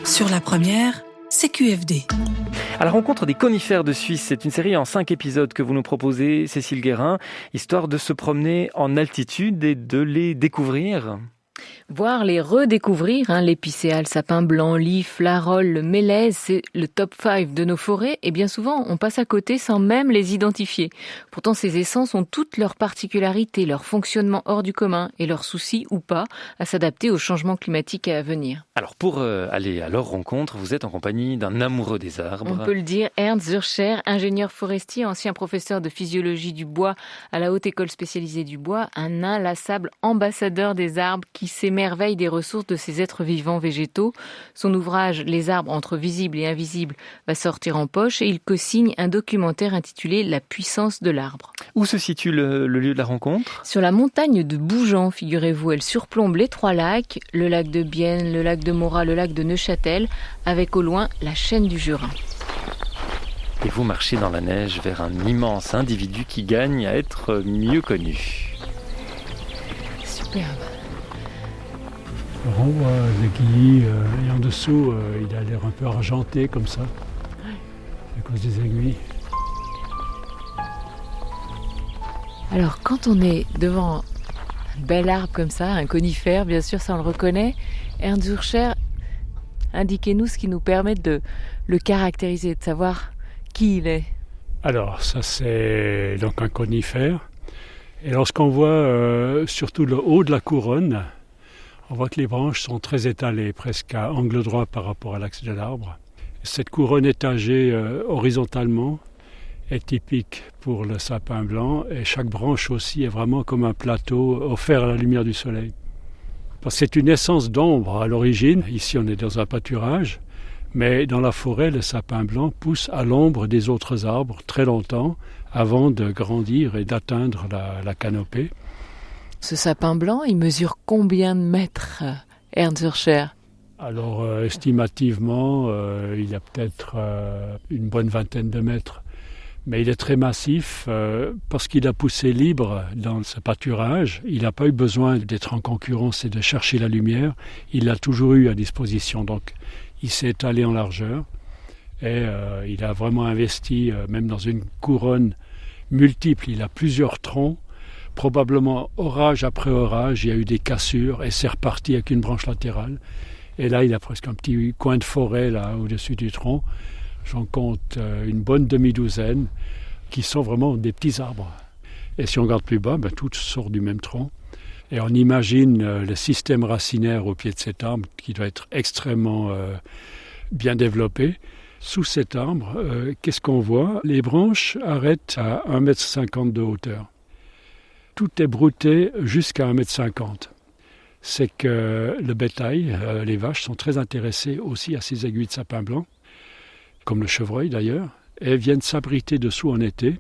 Sur la première, CQFD. À la rencontre des conifères de Suisse, c'est une série en 5 épisodes que vous nous proposez, Cécile Guérin, histoire de se promener en altitude et de les découvrir. Voire les redécouvrir, l'épicéa, le sapin blanc, l'if, l'arole, le mélèze, c'est le top 5 de nos forêts et bien souvent on passe à côté sans même les identifier. Pourtant ces essences ont toutes leurs particularités, leur fonctionnement hors du commun et leur souci ou pas à s'adapter aux changements climatiques à venir. Alors pour aller à leur rencontre, vous êtes en compagnie d'un amoureux des arbres. On peut le dire, Ernst Zürcher, ingénieur forestier, ancien professeur de physiologie du bois à la Haute École spécialisée du bois, un inlassable ambassadeur des arbres qui s'émerveille des ressources de ces êtres vivants végétaux. Son ouvrage « Les arbres entre visibles et invisibles » va sortir en poche et il co-signe un documentaire intitulé « La puissance de l'arbre ». Où se situe le lieu de la rencontre ? Sur la montagne de Bougeant, figurez-vous, elle surplombe les 3 lacs, le lac de Bienne, le lac de Morat, le lac de Neuchâtel, avec au loin la chaîne du Jura. Et vous marchez dans la neige vers un immense individu qui gagne à être mieux connu. Superbe. On voit l'aiguille et en dessous, il a l'air un peu argenté comme ça, à cause des aiguilles. Alors quand on est devant un bel arbre comme ça, un conifère, bien sûr ça on le reconnaît, Ernst Zürcher, indiquez-nous ce qui nous permet de le caractériser, de savoir qui il est. Alors ça c'est donc un conifère, et lorsqu'on voit surtout le haut de la couronne, on voit que les branches sont très étalées, presque à angle droit par rapport à l'axe de l'arbre. Cette couronne étagée horizontalement est typique pour le sapin blanc et chaque branche aussi est vraiment comme un plateau offert à la lumière du soleil. Parce que c'est une essence d'ombre à l'origine, ici on est dans un pâturage, mais dans la forêt le sapin blanc pousse à l'ombre des autres arbres très longtemps avant de grandir et d'atteindre la canopée. Ce sapin blanc, il mesure combien de mètres, Ernst Zürcher ? Alors estimativement, il y a peut-être une bonne vingtaine de mètres. Mais il est très massif parce qu'il a poussé libre dans ce pâturage. Il n'a pas eu besoin d'être en concurrence et de chercher la lumière. Il l'a toujours eu à disposition. Donc il s'est étalé en largeur et il a vraiment investi, même dans une couronne multiple. Il a plusieurs troncs. Probablement orage après orage, il y a eu des cassures et c'est reparti avec une branche latérale. Et là, il a presque un petit coin de forêt là au-dessus du tronc. J'en compte une bonne demi-douzaine qui sont vraiment des petits arbres. Et si on regarde plus bas, tout sort du même tronc. Et on imagine le système racinaire au pied de cet arbre qui doit être extrêmement bien développé. Sous cet arbre, qu'est-ce qu'on voit ? Les branches arrêtent à 1,50 m de hauteur. Tout est brouté jusqu'à 1,50 m. C'est que le bétail, les vaches, sont très intéressées aussi à ces aiguilles de sapin blanc, comme le chevreuil d'ailleurs, et viennent s'abriter dessous en été.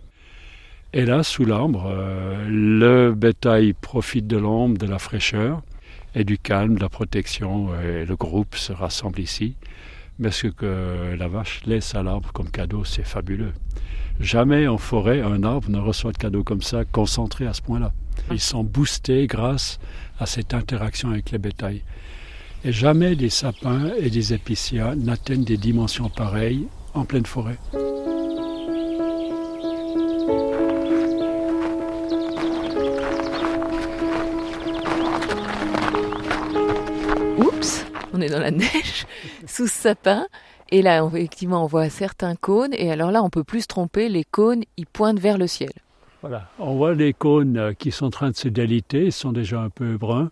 Et là, sous l'arbre, le bétail profite de l'ombre, de la fraîcheur et du calme, de la protection. Et le groupe se rassemble ici. Mais ce que la vache laisse à l'arbre comme cadeau, c'est fabuleux. Jamais en forêt, un arbre ne reçoit de cadeau comme ça, concentré à ce point-là. Ils sont boostés grâce à cette interaction avec les bétails. Et jamais des sapins et des épicéas n'atteignent des dimensions pareilles en pleine forêt. Oups, on est dans la neige, sous ce sapin. Et là, effectivement, on voit certains cônes. Et alors là, on ne peut plus se tromper, les cônes, ils pointent vers le ciel. Voilà, on voit les cônes qui sont en train de se déliter, ils sont déjà un peu bruns.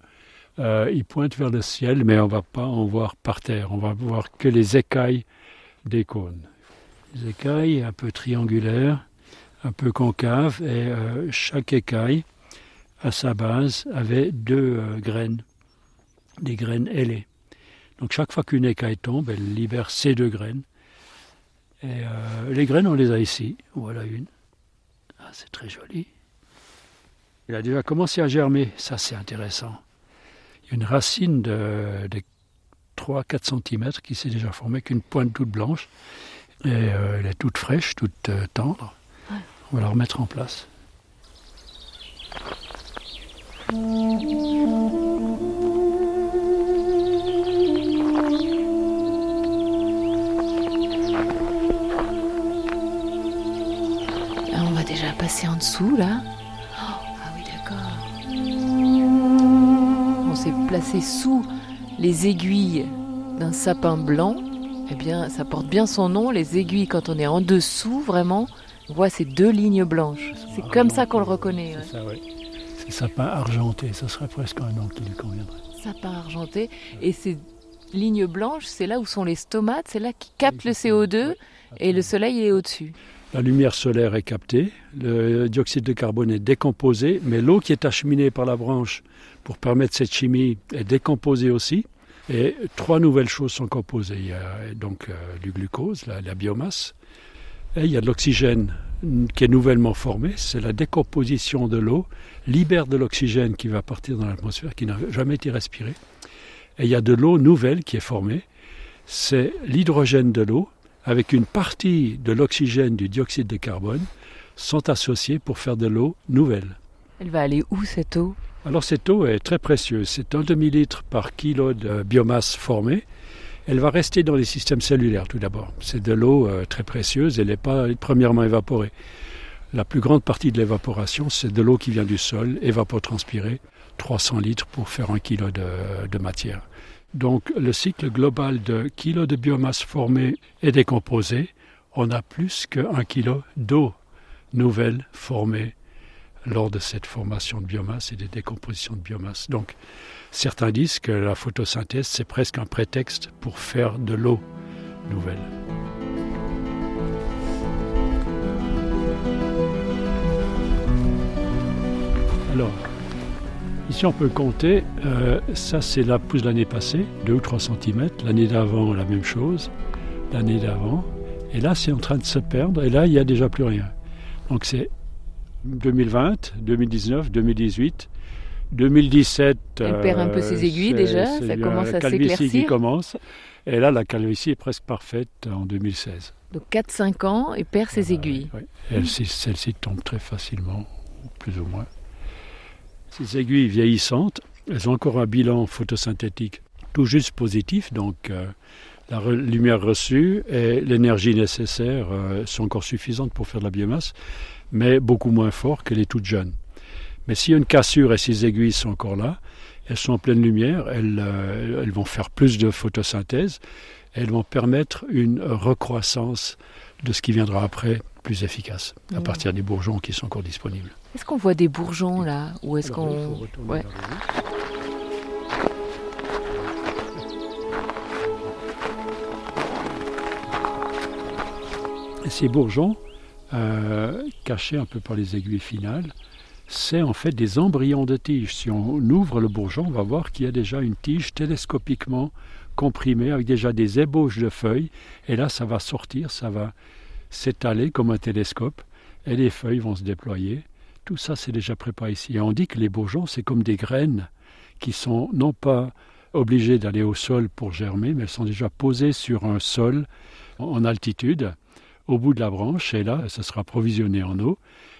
Ils pointent vers le ciel, mais on ne va pas en voir par terre. On va voir que les écailles des cônes. Les écailles un peu triangulaires, un peu concaves, et chaque écaille, à sa base, avait 2 graines, des graines ailées. Donc chaque fois qu'une écaille tombe, elle libère ces 2 graines. Et les graines, on les a ici. Voilà une. Ah, c'est très joli. Il a déjà commencé à germer. Ça, c'est intéressant. Il y a une racine de 3-4 cm qui s'est déjà formée avec une pointe toute blanche. Et elle est toute fraîche, toute tendre. Ouais. On va la remettre en place. passé en dessous, là. Ah oui, d'accord. On s'est placé sous les aiguilles d'un sapin blanc. Eh bien, ça porte bien son nom. Les aiguilles, quand on est en dessous, vraiment, on voit ces 2 lignes blanches. C'est comme ça qu'on le reconnaît. C'est ça, oui. C'est sapin argenté, ça serait presque un nom qui lui conviendrait. Sapin argenté. Et ces lignes blanches, c'est là où sont les stomates, c'est là qui captent le CO2 et le soleil est au-dessus. La lumière solaire est captée, le dioxyde de carbone est décomposé, mais l'eau qui est acheminée par la branche pour permettre cette chimie est décomposée aussi. Et 3 nouvelles choses sont composées. Il y a donc du glucose, la biomasse, et il y a de l'oxygène qui est nouvellement formé. C'est la décomposition de l'eau, libère de l'oxygène qui va partir dans l'atmosphère, qui n'a jamais été respiré. Et il y a de l'eau nouvelle qui est formée. C'est l'hydrogène de l'eau, avec une partie de l'oxygène du dioxyde de carbone, sont associés pour faire de l'eau nouvelle. Elle va aller où cette eau ? Alors cette eau est très précieuse. C'est 1 demi-litre par kilo de biomasse formée. Elle va rester dans les systèmes cellulaires tout d'abord. C'est de l'eau très précieuse. Elle n'est pas premièrement évaporée. La plus grande partie de l'évaporation, c'est de l'eau qui vient du sol, évapotranspirée, 300 litres pour faire 1 kilo de matière. Donc le cycle global de kilos de biomasse formée et décomposée, on a plus que1 kilo d'eau nouvelle formée lors de cette formation de biomasse et des décompositions de biomasse. Donc certains disent que la photosynthèse, c'est presque un prétexte pour faire de l'eau nouvelle. Alors, ici on peut compter, ça c'est la pousse de l'année passée, 2 ou 3 cm, l'année d'avant la même chose, l'année d'avant, et là c'est en train de se perdre, et là il n'y a déjà plus rien. Donc c'est 2020, 2019, 2018, 2017... Elle perd un peu ses aiguilles déjà, ça commence à s'éclaircir. La calvitie qui commence, et là la calvitie est presque parfaite en 2016. Donc 4-5 ans, et perd ses aiguilles. Oui. Celle-ci tombe très facilement, plus ou moins. Ces aiguilles vieillissantes, elles ont encore un bilan photosynthétique tout juste positif, donc la lumière reçue et l'énergie nécessaire sont encore suffisantes pour faire de la biomasse, mais beaucoup moins fort que les toutes jeunes. Mais s'il y a une cassure et ces aiguilles sont encore là, elles sont en pleine lumière, elles vont faire plus de photosynthèse, elles vont permettre une recroissance de ce qui viendra après, plus efficace, à partir des bourgeons qui sont encore disponibles. Est-ce qu'on voit des bourgeons là, ou est-ce qu'on... Ouais. Et ces bourgeons, cachés un peu par les aiguilles finales, c'est en fait des embryons de tiges. Si on ouvre le bourgeon, on va voir qu'il y a déjà une tige télescopiquement comprimée avec déjà des ébauches de feuilles. Et là, ça va sortir, ça va s'étaler comme un télescope et les feuilles vont se déployer. Tout ça, c'est déjà préparé ici. Et on dit que les bourgeons, c'est comme des graines qui sont non pas obligées d'aller au sol pour germer, mais elles sont déjà posées sur un sol en altitude, au bout de la branche, et là, ça sera approvisionné en eau.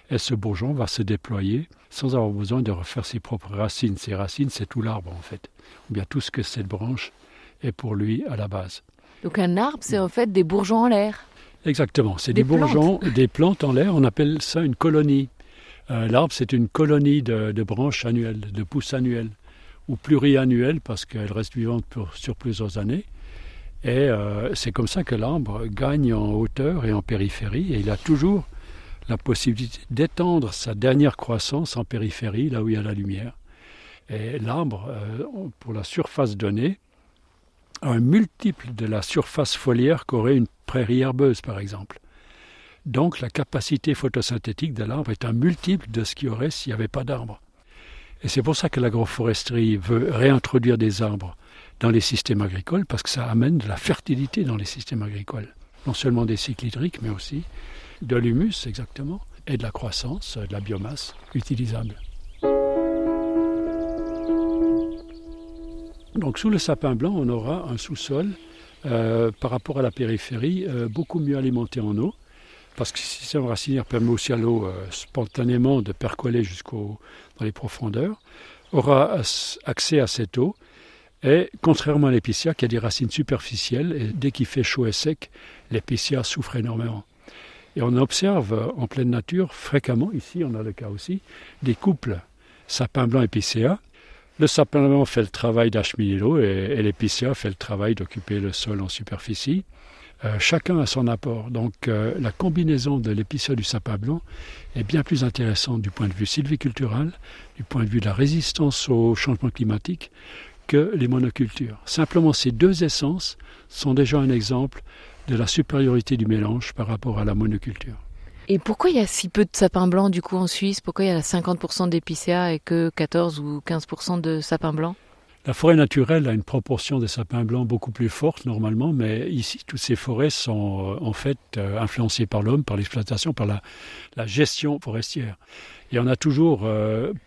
Et ce bourgeon va se déployer sans avoir besoin de refaire ses propres racines. Ces racines, c'est tout l'arbre en fait. Ou bien tout ce que cette branche est pour lui à la base. Donc un arbre, c'est en fait des bourgeons en l'air. Exactement, c'est des bourgeons, des plantes en l'air. On appelle ça une colonie. L'arbre, c'est une colonie de branches annuelles, de pousses annuelles, ou pluriannuelles parce qu'elles restent vivantes sur plusieurs années. Et c'est comme ça que l'arbre gagne en hauteur et en périphérie. Et il a toujours la possibilité d'étendre sa dernière croissance en périphérie, là où il y a la lumière. Et l'arbre, pour la surface donnée, a un multiple de la surface foliaire qu'aurait une prairie herbeuse, par exemple. Donc la capacité photosynthétique de l'arbre est un multiple de ce qu'il y aurait s'il n'y avait pas d'arbres. Et c'est pour ça que l'agroforesterie veut réintroduire des arbres dans les systèmes agricoles, parce que ça amène de la fertilité dans les systèmes agricoles. Non seulement des cycles hydriques, mais aussi de l'humus, exactement, et de la croissance, de la biomasse utilisable. Donc sous le sapin blanc, on aura un sous-sol par rapport à la périphérie beaucoup mieux alimenté en eau, parce que ce système racinaire permet aussi à l'eau spontanément de percoler dans les profondeurs, aura accès à cette eau. Et contrairement à l'épicéa, qui a des racines superficielles, et dès qu'il fait chaud et sec, l'épicéa souffre énormément. Et on observe en pleine nature fréquemment, ici on a le cas aussi, des couples sapin blanc épicéa. Le sapin blanc fait le travail d'acheminer l'eau et l'épicéa fait le travail d'occuper le sol en superficie. Chacun a son apport. Donc la combinaison de l'épicéa et du sapin blanc est bien plus intéressante du point de vue sylvicultural, du point de vue de la résistance au changement climatique, que les monocultures. Simplement, ces deux essences sont déjà un exemple de la supériorité du mélange par rapport à la monoculture. Et pourquoi il y a si peu de sapin blanc du coup en Suisse ? Pourquoi il y a 50% d'épicéa et que 14 ou 15% de sapin blanc ? La forêt naturelle a une proportion de sapins blancs beaucoup plus forte normalement, mais ici, toutes ces forêts sont en fait influencées par l'homme, par l'exploitation, par la gestion forestière. Et on a toujours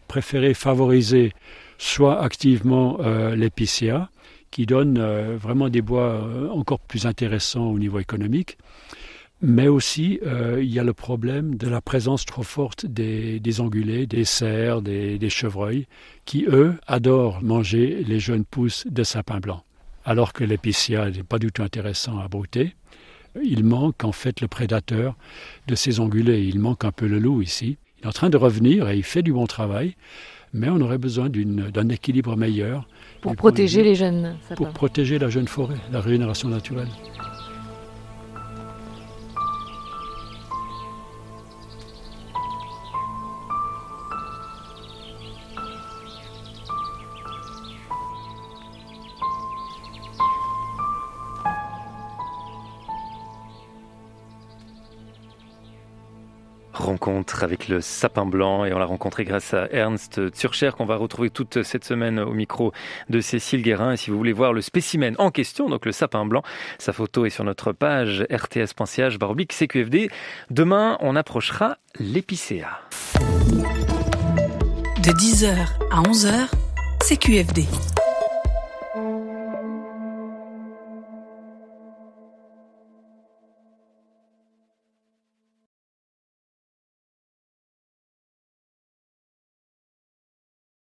préféré favoriser soit activement l'épicéa, qui donne vraiment des bois encore plus intéressants au niveau économique, mais aussi il y a le problème de la présence trop forte des ongulés, des cerfs, des chevreuils, qui eux adorent manger les jeunes pousses de sapin blanc. Alors que l'épicéa n'est pas du tout intéressant à brouter, il manque en fait le prédateur de ces ongulés, il manque un peu le loup ici. Il est en train de revenir et il fait du bon travail, mais on aurait besoin d'un équilibre meilleur. Pour protéger les jeunes sapins. Pour protéger la jeune forêt, la régénération naturelle. Rencontre avec le sapin blanc et on l'a rencontré grâce à Ernst Zürcher qu'on va retrouver toute cette semaine au micro de Cécile Guérin. Et si vous voulez voir le spécimen en question, donc le sapin blanc, sa photo est sur notre page rts.ch/CQFD. Demain, on approchera l'épicéa. De 10h à 11h, CQFD.